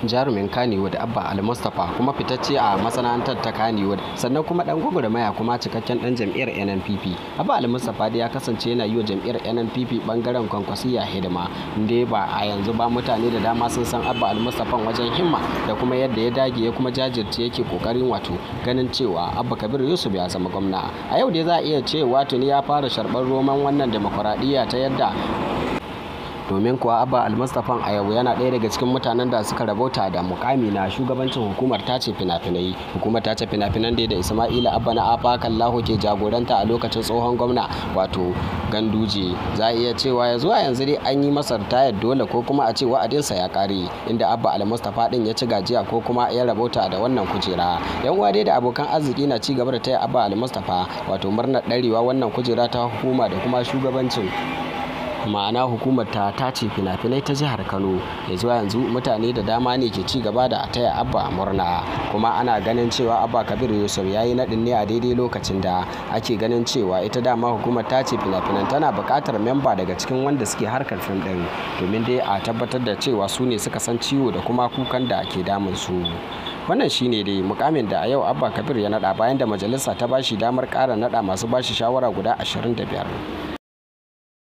jarumin Kannywood Abba almustapha kuma fitacce a masana'antar ta Kannywood, sannan kuma dan gwagwarmaya kuma cikakken dan jam'iyyar NNPP. Abba almustapha da ya kasance yana yi wa jam'iyyar NNPP bangaren kwankwasiya hidima, inda ba a yanzu ba mutane da dama sun san Abba almustapha wajen himma da kuma yadda ya dage ya kuma jajirce yake kokarin wato ganin cewa Abba Kabir Yusuf ya zama gwamna. A yau dai za a iya cewa tuni ya fara sharɓar roman wannan demokuraɗiyya ta yadda domin kuwa Abba almustapha a yau yana ɗaya daga cikin mutanen da suka rabauta da mukami na shugabancin hukumar tace fina-finai. Hukumar tace fina-finan da Ismaila Abba na Afa Kallahu ke jagoranta a lokacin tsohon gwamna wato Ganduje. Za a iya cewa ya zuwa yanzu dai an yi masa ritayar dole ko kuma a ce wa'adinsa ya kare, inda Abba almustapha din ya ci gajiya ko kuma ya rabauta da wannan kujera. Yan uwa dai da abokan arziki na ci gaba da taya Abba almustapha wato murnar ɗarewa wannan kujera ta hukuma da kuma shugabancin ma'ana hukumar ta tace fina-finai ta jihar Kano. Ya zuwa yanzu mutane da dama ne ke ci gaba da taya Abba murna, kuma ana ganin cewa Abba Kabir Yusuf ya yi naɗin ne a daidai lokacin da ake ganin cewa ita dama hukumar tace fina-finan tana buƙatar memba daga cikin wanda suke harkar fim ɗin, domin dai a tabbatar da cewa su ne suka san ciwo da kuma kukan da ke damun su. Wannan shine dai mukamin da a yau Abba Kabir ya naɗa bayan da majalisa ta bashi damar ƙara naɗa masu bashi shawara guda 25.